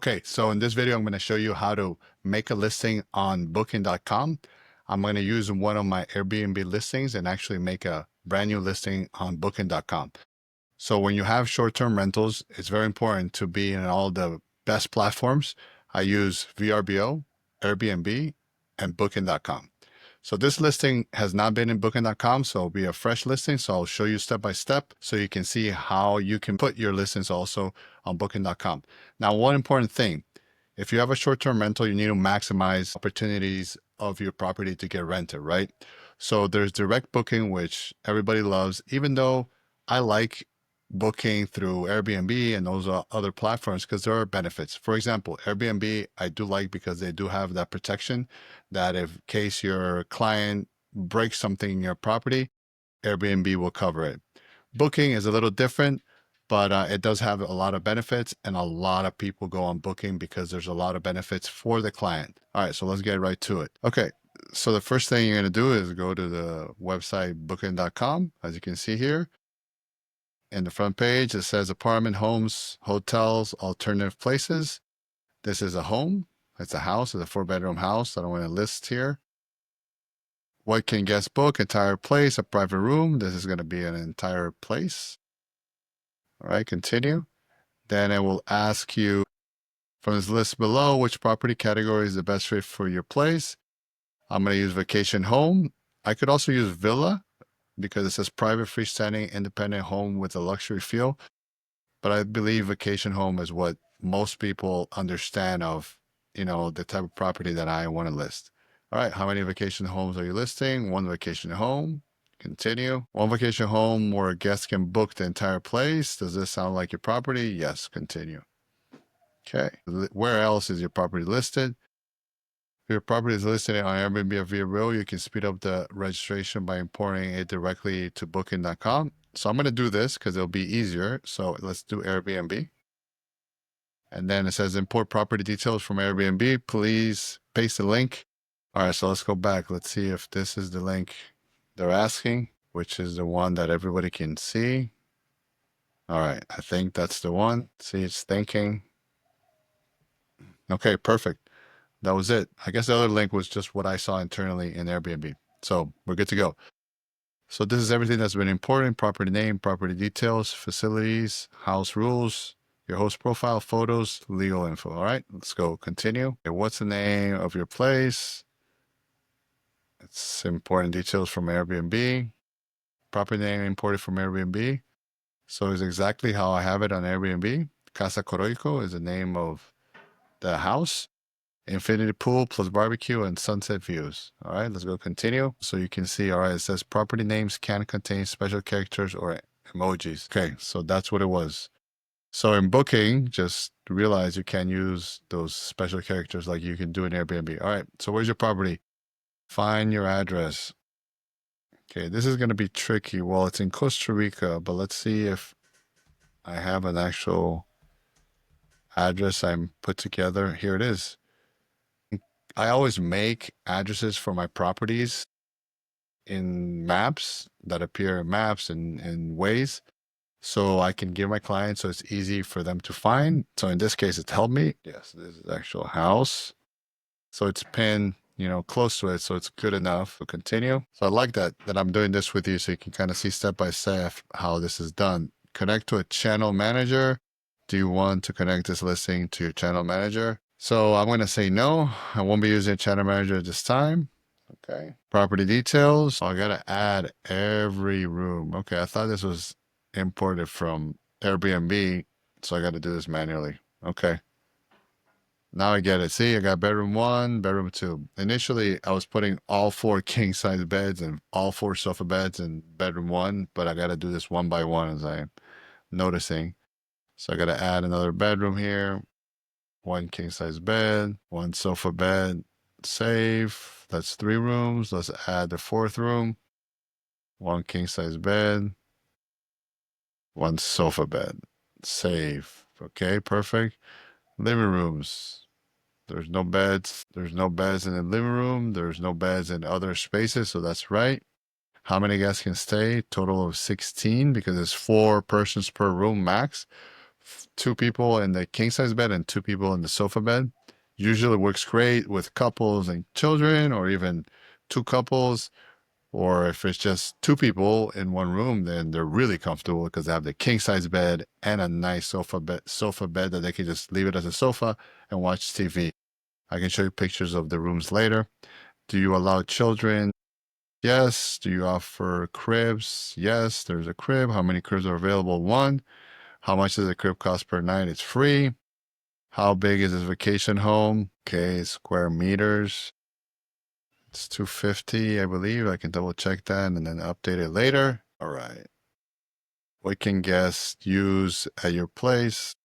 Okay, so in this video, I'm going to show you how to make a listing on booking.com. I'm going to use one of my Airbnb listings and actually make a brand new listing on booking.com. So when you have short-term rentals, it's very important to be in all the best platforms. I use VRBO, Airbnb, and booking.com. So this listing has not been in booking.com, so it'll be a fresh listing. So I'll show you step by step so you can see how you can put your listings also on booking.com. Now, one important thing, if you have a short-term rental, you need to maximize opportunities of your property to get rented, right? So there's direct booking, which everybody loves, even though I like booking through Airbnb and those other platforms because there are benefits. For example, Airbnb, I do like because they do have that protection that if case your client breaks something in your property, Airbnb will cover it. Booking is a little different, but it does have a lot of benefits, and a lot of people go on Booking because there's a lot of benefits for the client. All right, so let's get right to it. Okay, so the first thing you're going to do is go to the website booking.com, as you can see here. In the front page, it says apartment, homes, hotels, alternative places. This is a home. It's a house. It's a 4-bedroom house. I don't want to list here. What can guests book? Entire place, a private room. This is going to be an entire place. All right, continue. Then it will ask you from this list below, which property category is the best fit for your place. I'm going to use vacation home. I could also use villa because it says private, freestanding, independent home with a luxury feel. But I believe vacation home is what most people understand of, the type of property that I want to list. All right, how many vacation homes are you listing? One vacation home. Continue. One vacation home where guests can book the entire place. Does this sound like your property? Yes, continue. Okay, where else is your property listed? If your property is listed on Airbnb or VRBO, you can speed up the registration by importing it directly to booking.com. So I'm going to do this because it'll be easier. So let's do Airbnb. And then it says import property details from Airbnb. Please paste the link. All right, so let's go back. Let's see if this is the link they're asking, which is the one that everybody can see. All right, I think that's the one. See, it's thinking. Okay, perfect. That was it. I guess the other link was just what I saw internally in Airbnb. So we're good to go. So this is everything that's been imported: property name, property details, facilities, house rules, your host profile, photos, legal info. All right, let's go continue. Okay, what's the name of your place? It's important details from Airbnb. Property name imported from Airbnb. So it's exactly how I have it on Airbnb. Casa Coroico is the name of the house. Infinity pool plus barbecue and sunset views. All right, let's go continue. So you can see, all right, it says property names can contain special characters or emojis. Okay, so that's what it was. So in Booking, just realize you can use those special characters like you can do in Airbnb. All right, so where's your property? Find your address. Okay, this is going to be tricky. Well, it's in Costa Rica, but let's see if I have an actual address I'm put together. Here it is. I always make addresses for my properties in maps that appear in maps and Waze, so I can give my clients so it's easy for them to find. So in this case, it's helped me. Yes, this is actual house. So it's pinned, close to it, so it's good enough to continue. So I like that I'm doing this with you so you can kind of see step by step how this is done. Connect to a channel manager. Do you want to connect this listing to your channel manager? So I'm going to say no. I won't be using a channel manager this time. Okay. Property details. I got to add every room. Okay. I thought this was imported from Airbnb, so I got to do this manually. Okay. Now I get it. See, I got bedroom 1, bedroom 2. Initially, I was putting all 4 king size beds and all 4 sofa beds in bedroom 1, but I got to do this one by one as I'm noticing. So I got to add another bedroom here. 1 king size bed, 1 sofa bed, save. That's 3 rooms. Let's add the 4th room. 1 king size bed, 1 sofa bed, save. Okay, perfect. Living rooms. There's no beds. There's no beds in the living room. There's no beds in other spaces, so that's right. How many guests can stay? Total of 16 because it's 4 persons per room max. two people in the king size bed and two people in the sofa bed. Usually works great with couples and children, or even two couples. Or if it's just two people in one room, then they're really comfortable because they have the king size bed and a nice sofa bed that they can just leave it as a sofa and watch TV. I can show you pictures of the rooms later. Do you allow children? Yes. Do you offer cribs? Yes, there's a crib. How many cribs are available? One. How much does a crib cost per night? It's free. How big is this vacation home? Okay, square meters. It's 250, I believe. I can double check that and then update it later. All right. What can guests use at your place?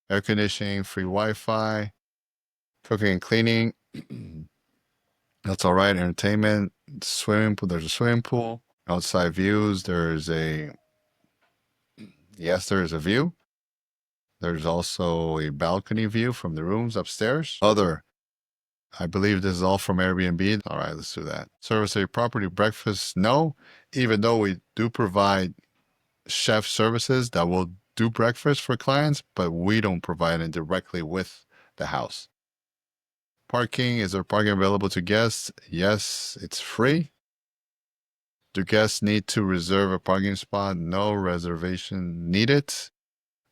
Air conditioning, free Wi-Fi, cooking and cleaning. That's all right. Entertainment, swimming pool. There's a swimming pool. Outside views. Yes, there is a view. There's also a balcony view from the rooms upstairs. I believe this is all from Airbnb. All right, let's do that. Service at your property, breakfast, no. Even though we do provide chef services that will do breakfast for clients, but we don't provide it directly with the house. Parking, is there parking available to guests? Yes, it's free. Do guests need to reserve a parking spot? No reservation needed.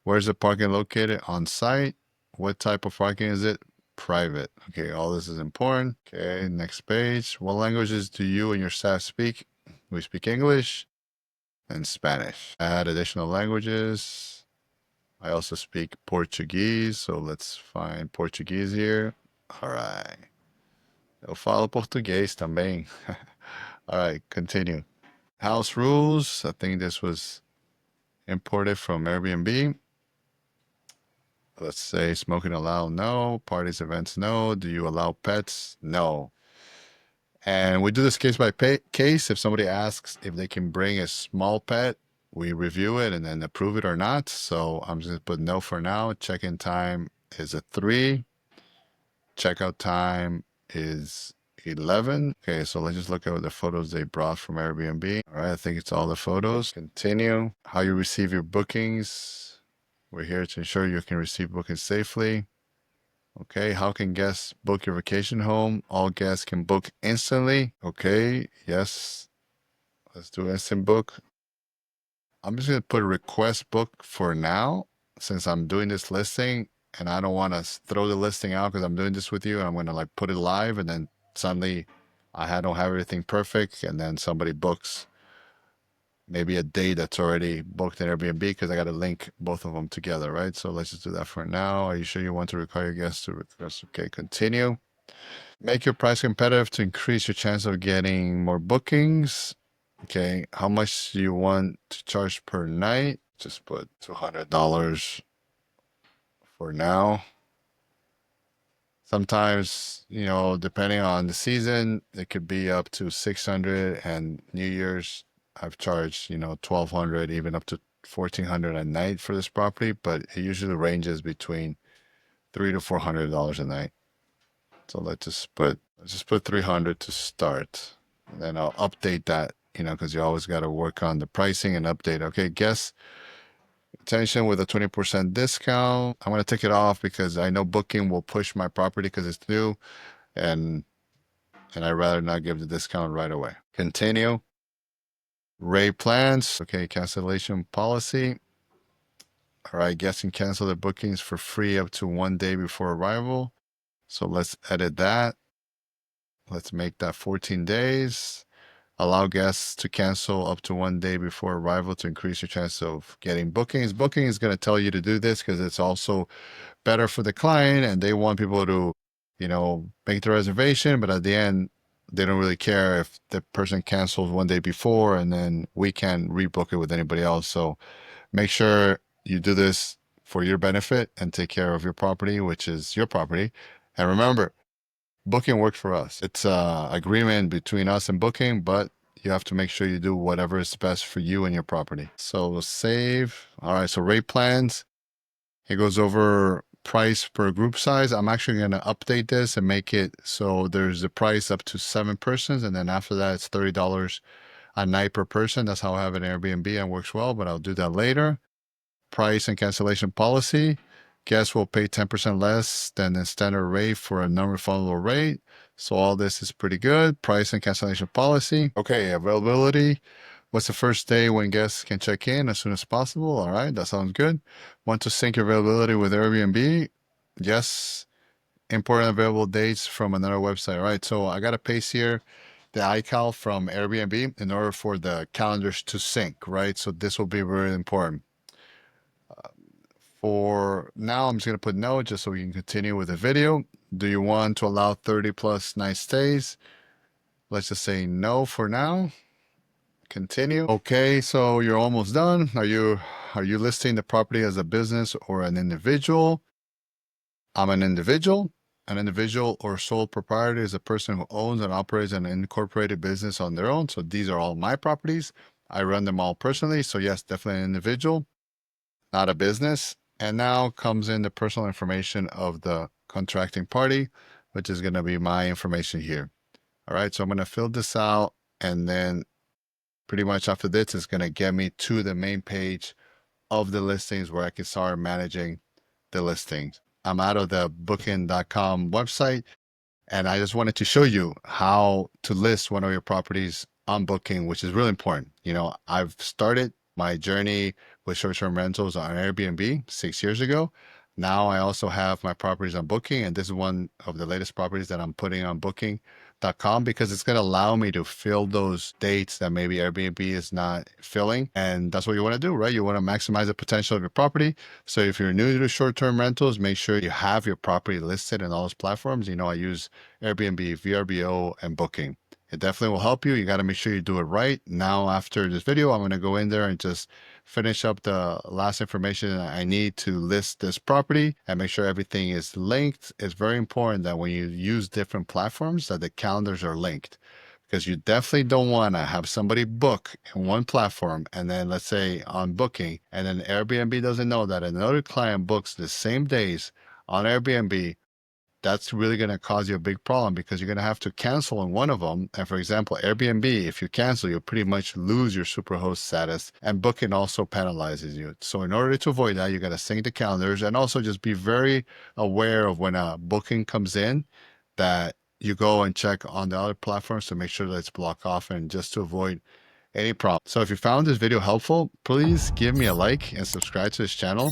Where's the parking located? On site. What type of parking is it? Private. Okay, all this is important. Okay, next page. What languages do you and your staff speak? We speak English and Spanish. Add additional languages. I also speak Portuguese, so let's find Portuguese here. All right. Eu falo português também. All right, continue. House rules. I think this was imported from Airbnb. Let's say smoking allowed, no. Parties, events, no. Do you allow pets? No. And we do this case by case. If somebody asks if they can bring a small pet, we review it and then approve it or not. So I'm just going to put no for now. Check-in time is a 3. Checkout time is 11. Okay, so let's just look at the photos they brought from Airbnb. All right, I think it's all the photos. Continue. How you receive your bookings. We're here to ensure you can receive bookings safely. Okay, how can guests book your vacation home? All guests can book instantly. Okay, yes. Let's do instant book. I'm just going to put a request book for now since I'm doing this listing and I don't want to throw the listing out because I'm doing this with you. And I'm going to like put it live and then suddenly I don't have everything perfect and then somebody books maybe a day that's already booked in Airbnb because I got to link both of them together, right? So let's just do that for now. Are you sure you want to require guests to request? Okay, continue. Make your price competitive to increase your chance of getting more bookings. Okay, how much do you want to charge per night? Just put $200 for now. Sometimes, depending on the season, it could be up to 600 and New Year's I've charged, 1,200, even up to 1,400 a night for this property, but it usually ranges between $300 to $400 a night. So let's just put 300 to start. And then I'll update that, because you always got to work on the pricing and update. Okay, guest attention with a 20% discount. I'm going to take it off because I know booking will push my property because it's new and I'd rather not give the discount right away. Continue. Rate plans. Okay, cancellation policy. All right, guests can cancel their bookings for free up to 1 day before arrival. So let's edit that. Let's make that 14 days. Allow guests to cancel up to 1 day before arrival to increase your chance of getting bookings. Booking is going to tell you to do this because it's also better for the client and they want people to, make the reservation. But at the end, they don't really care if the person cancels 1 day before and then we can't rebook it with anybody else. So make sure you do this for your benefit and take care of your property, which is your property. And remember, booking works for us. It's an agreement between us and booking, but you have to make sure you do whatever is best for you and your property. So we'll save. All right, so rate plans. It goes over price per group size. I'm actually going to update this and make it so there's a price up to 7 persons. And then after that, it's $30 a night per person. That's how I have it in Airbnb and works well, but I'll do that later. Price and cancellation policy. Guests will pay 10% less than the standard rate for a non-refundable rate. So all this is pretty good. Price and cancellation policy. Okay, availability. What's the first day when guests can check in as soon as possible? All right, that sounds good. Want to sync your availability with Airbnb? Yes. Important available dates from another website. All right, so I got to paste here the iCal from Airbnb in order for the calendars to sync, right? So this will be very important. For now, I'm just going to put no just so we can continue with the video. Do you want to allow 30 plus night stays? Let's just say no for now. Continue. Okay, so you're almost done. Are you listing the property as a business or an individual? I'm an individual. An individual or sole proprietor is a person who owns and operates an incorporated business on their own. So these are all my properties. I run them all personally. So yes, definitely an individual, not a business. And now comes in the personal information of the contracting party, which is going to be my information here. All right, so I'm going to fill this out, and then pretty much after this, it's going to get me to the main page of the listings where I can start managing the listings. I'm out of the booking.com website, and I just wanted to show you how to list one of your properties on Booking, which is really important. You know, I've started my journey with short-term rentals on Airbnb 6 years ago. Now I also have my properties on Booking, and this is one of the latest properties that I'm putting on Booking.com because it's going to allow me to fill those dates that maybe Airbnb is not filling. And that's what you want to do, right? You want to maximize the potential of your property. So if you're new to short-term rentals, make sure you have your property listed in all those platforms. You know, I use Airbnb, VRBO, and Booking. It definitely will help you. You got to make sure you do it right. Now, after this video, I'm going to go in there and just finish up the last information I need to list this property and make sure everything is linked. It's very important that when you use different platforms that the calendars are linked, because you definitely don't want to have somebody book in one platform and then let's say on Booking, and then Airbnb doesn't know that another client books the same days on Airbnb. That's really going to cause you a big problem because you're going to have to cancel on one of them. And for example, Airbnb, if you cancel, you'll pretty much lose your Superhost status, and Booking also penalizes you. So in order to avoid that, you got to sync the calendars and also just be very aware of when a booking comes in that you go and check on the other platforms to make sure that it's blocked off and just to avoid any problem. So if you found this video helpful, please give me a like and subscribe to this channel,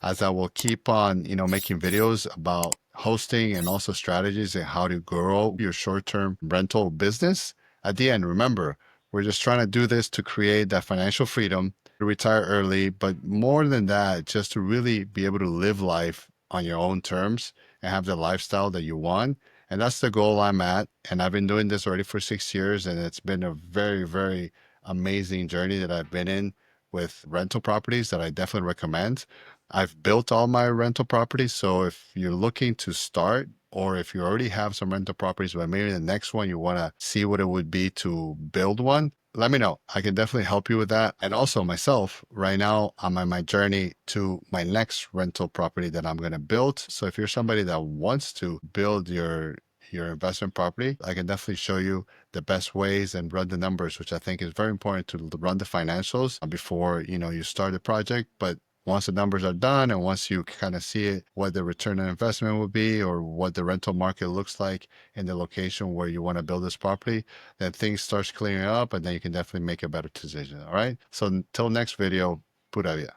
as I will keep on, making videos about hosting and also strategies and how to grow your short-term rental business. At the end, remember, we're just trying to do this to create that financial freedom, to retire early, but more than that, just to really be able to live life on your own terms and have the lifestyle that you want. And that's the goal I'm at. And I've been doing this already for 6 years, and it's been a very, very amazing journey that I've been in with rental properties that I definitely recommend. I've built all my rental properties. So if you're looking to start, or if you already have some rental properties, but maybe the next one you want to see what it would be to build one, let me know. I can definitely help you with that. And also myself, right now, I'm on my journey to my next rental property that I'm going to build. So if you're somebody that wants to build your investment property, I can definitely show you the best ways and run the numbers, which I think is very important to run the financials before, you start the project. But once the numbers are done and once you kind of see it, what the return on investment will be or what the rental market looks like in the location where you want to build this property, then things starts clearing up and then you can definitely make a better decision. All right. So until next video, pura vida.